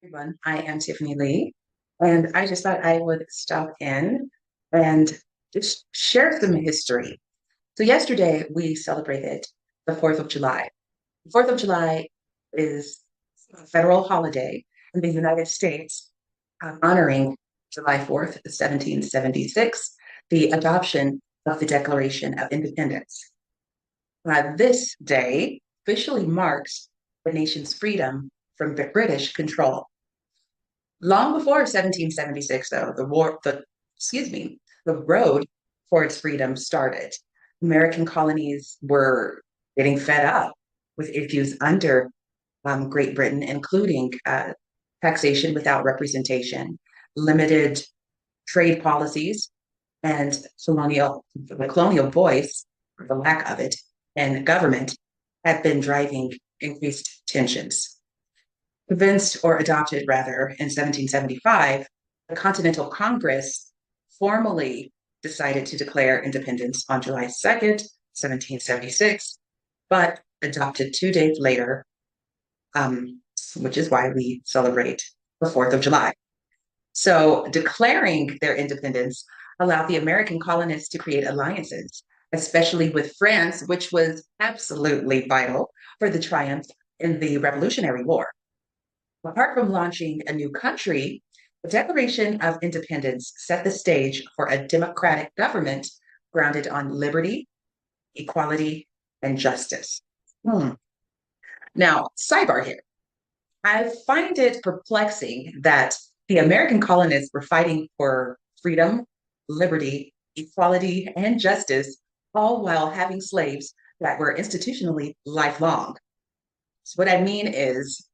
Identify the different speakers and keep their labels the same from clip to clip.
Speaker 1: Everyone, I am Tiffany Lee, and I just thought I would stop in and just share some history. So, yesterday we celebrated the 4th of July. The 4th of July is a federal holiday in the United States, honoring July 4th, 1776, the adoption of the Declaration of Independence. This day officially marks the nation's freedom from the British control. Long before 1776, though, the road for its freedom started. American colonies were getting fed up with issues under Great Britain, including taxation without representation, limited trade policies, and the colonial voice, or the lack of it, and government had been driving increased tensions. Convinced or adopted rather in 1775, the Continental Congress formally decided to declare independence on July 2nd, 1776, but adopted 2 days later, which is why we celebrate the 4th of July. So declaring their independence allowed the American colonists to create alliances, especially with France, which was absolutely vital for the triumph in the Revolutionary War. Apart from launching a new country, the Declaration of Independence set the stage for a democratic government grounded on liberty, equality, and justice. Hmm. Now, sidebar here. I find it perplexing that the American colonists were fighting for freedom, liberty, equality, and justice, all while having slaves that were institutionally lifelong. So what I mean is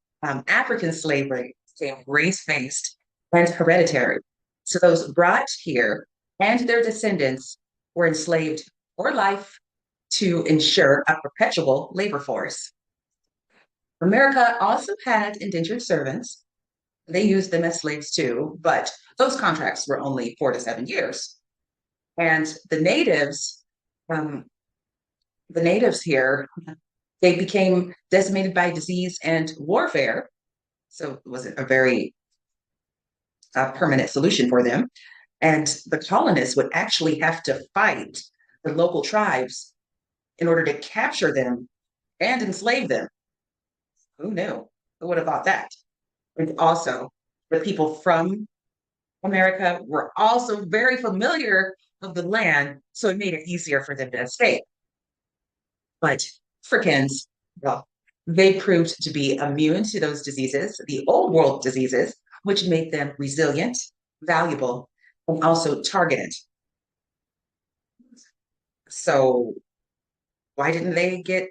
Speaker 1: African slavery became race-based and hereditary. So those brought here and their descendants were enslaved for life to ensure a perpetual labor force. America also had indentured servants. They used them as slaves too, but those contracts were only 4 to 7 years. And um, the natives here, they became decimated by disease and warfare. So it wasn't a very permanent solution for them. And the colonists would actually have to fight the local tribes in order to capture them and enslave them. Who knew? Who would have thought that? And also, the people from America were also very familiar of the land, so it made it easier for them to escape. But Africans, well, they proved to be immune to those diseases, the old world diseases, which made them resilient, valuable, and also targeted. So why didn't they get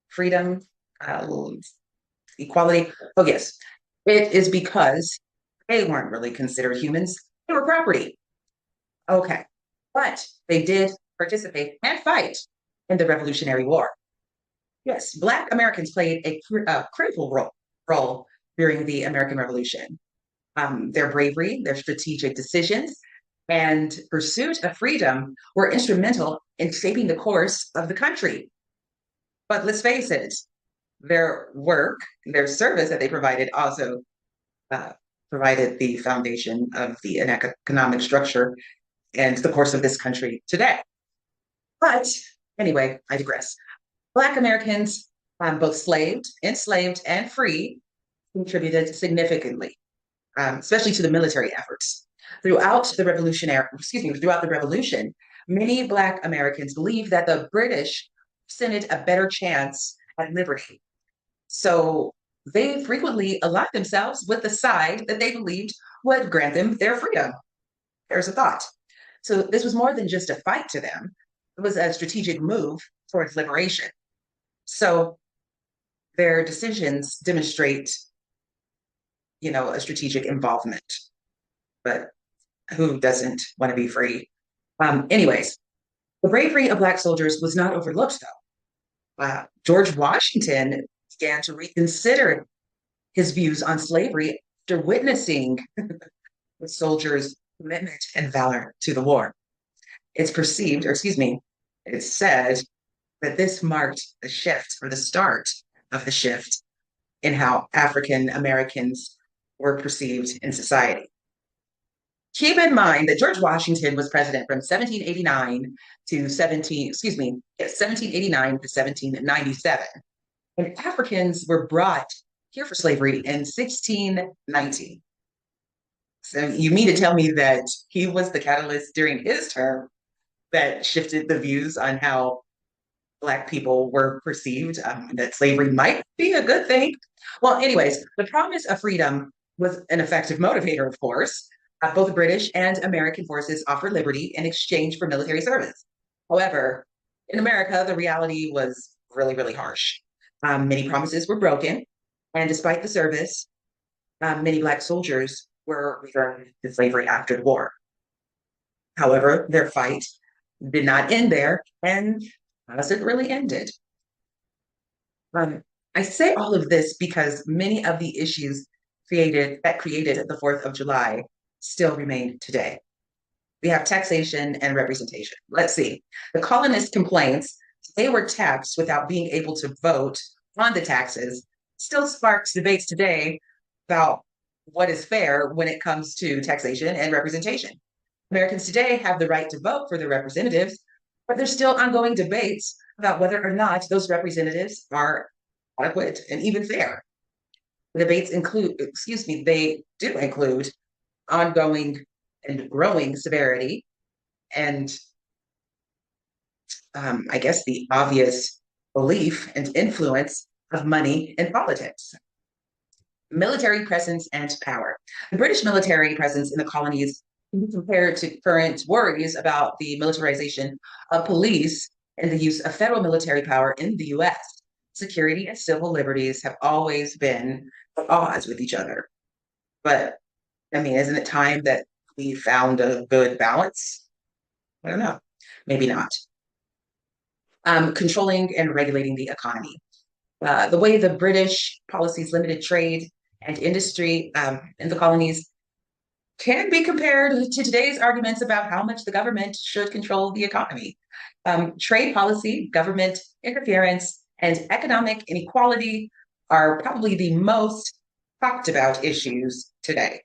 Speaker 1: freedom, uh, equality? Oh, yes, it is because they weren't really considered humans. They were property. Okay. But they did participate and fight in the Revolutionary War. Yes, Black Americans played a critical role during the American Revolution. Their bravery, their strategic decisions, and pursuit of freedom were instrumental in shaping the course of the country. But let's face it, their work, their service that they provided also uh, provided the foundation of the economic structure and the course of this country today. But anyway, I digress. Black Americans, both enslaved, and free, contributed significantly, especially to the military efforts. Throughout the revolution, many Black Americans believed that the British presented a better chance at liberty. So they frequently aligned themselves with the side that they believed would grant them their freedom. There's a thought. So this was more than just a fight to them. It was a strategic move towards liberation. So their decisions demonstrate, a strategic involvement. But who doesn't want to be free? Anyways, the bravery of Black soldiers was not overlooked, though. George Washington began to reconsider his views on slavery after witnessing the soldiers' commitment and valor to the war. It's perceived, or excuse me, it's said that this marked the shift or the start of the shift in how African Americans were perceived in society. Keep in mind that George Washington was president from 1789 to 1789 to 1797. And Africans were brought here for slavery in 1619. So you mean to tell me that he was the catalyst during his term that shifted the views on how Black people were perceived, that slavery might be a good thing? Well, anyways, the promise of freedom was an effective motivator, of course. Both British and American forces offered liberty in exchange for military service. However, in America, the reality was really, really harsh. Many promises were broken, and despite the service, many Black soldiers were returned to slavery after the war. However, their fight did not end there, and hasn't really ended. Um, I say all of this because many of the issues created the 4th of July still remain today. We have taxation and representation. Let's see. The colonists' complaints they were taxed without being able to vote on the taxes still sparks debates today about what is fair when it comes to taxation and representation. Americans today have the right to vote for their representatives, but there's still ongoing debates about whether or not those representatives are adequate and even fair. The debates include, they do include ongoing and growing severity and I guess the obvious belief and influence of money in politics. Military presence and power. The British military presence in the colonies can be compared to current worries about the militarization of police and the use of federal military power in the US. Security and civil liberties have always been at odds with each other. But I mean, isn't it time that we found a good balance? I don't know. Maybe not. Controlling and regulating the economy. The way the British policies limited trade and industry in the colonies can be compared to today's arguments about how much the government should control the economy. Trade policy, government interference, and economic inequality are probably the most talked about issues today.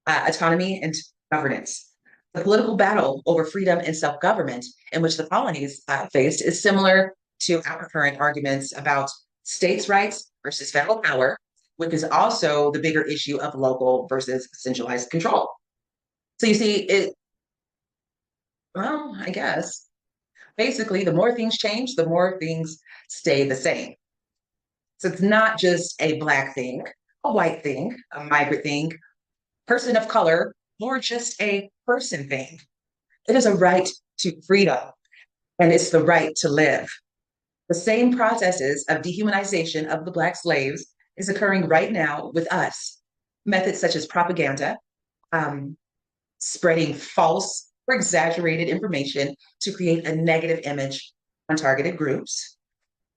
Speaker 1: Autonomy and governance. The political battle over freedom and self-government in which the colonies faced is similar to our current arguments about states' rights versus federal power, which is also the bigger issue of local versus centralized control. So you see, well, I guess, basically, the more things change, the more things stay the same. So it's not just a Black thing, a white thing, a migrant thing, person of color, or just a person thing. It is a right to freedom, and it's the right to live. The same processes of dehumanization of the Black slaves is occurring right now with us. Methods such as propaganda, spreading false or exaggerated information to create a negative image on targeted groups,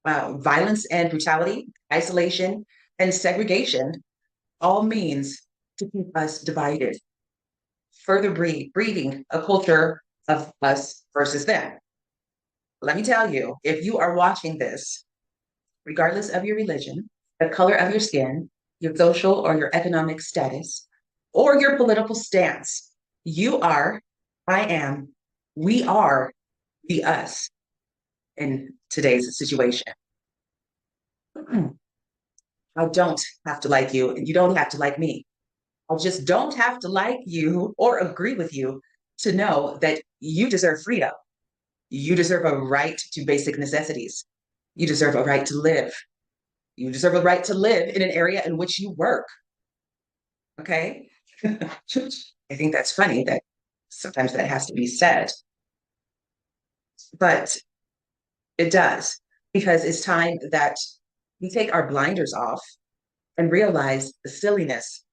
Speaker 1: violence and brutality, isolation and segregation, all means to keep us divided, further breeding a culture of us versus them. Let me tell you, if you are watching this, regardless of your religion, the color of your skin, your social or your economic status, or your political stance, you are, I am, we are the us in today's situation. I don't have to like you, and you don't have to like me. I just don't have to like you or agree with you to know that you deserve freedom. You deserve a right to basic necessities. You deserve a right to live. You deserve a right to live in an area in which you work. Okay? I think that's funny that sometimes that has to be said, but it does because it's time that we take our blinders off and realize the silliness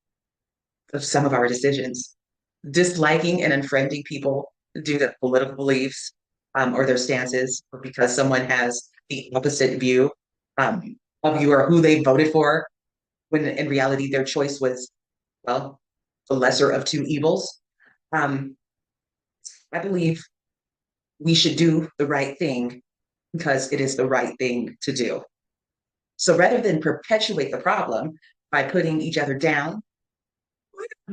Speaker 1: of some of our decisions. Disliking and unfriending people due to political beliefs or their stances, or because someone has the opposite view of you or who they voted for, when in reality their choice was, well, the lesser of two evils. I believe we should do the right thing because it is the right thing to do. So rather than perpetuate the problem by putting each other down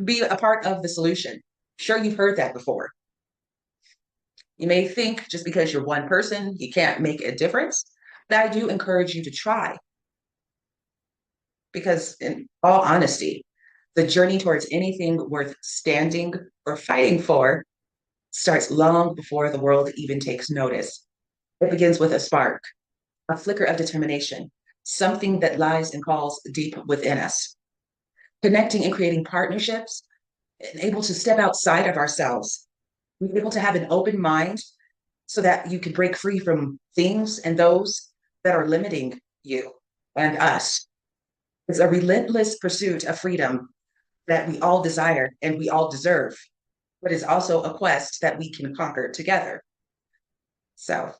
Speaker 1: be a part of the solution. Sure, you've heard that before. You may think just because you're one person, you can't make a difference, but I do encourage you to try because, in all honesty, the journey towards anything worth standing or fighting for starts long before the world even takes notice. It begins with a spark, a flicker of determination, something that lies and calls deep within us. Connecting and creating partnerships, and able to step outside of ourselves, we're able to have an open mind so that you can break free from things and those that are limiting you and us. It's a relentless pursuit of freedom that we all desire and we all deserve, but it's also a quest that we can conquer together. So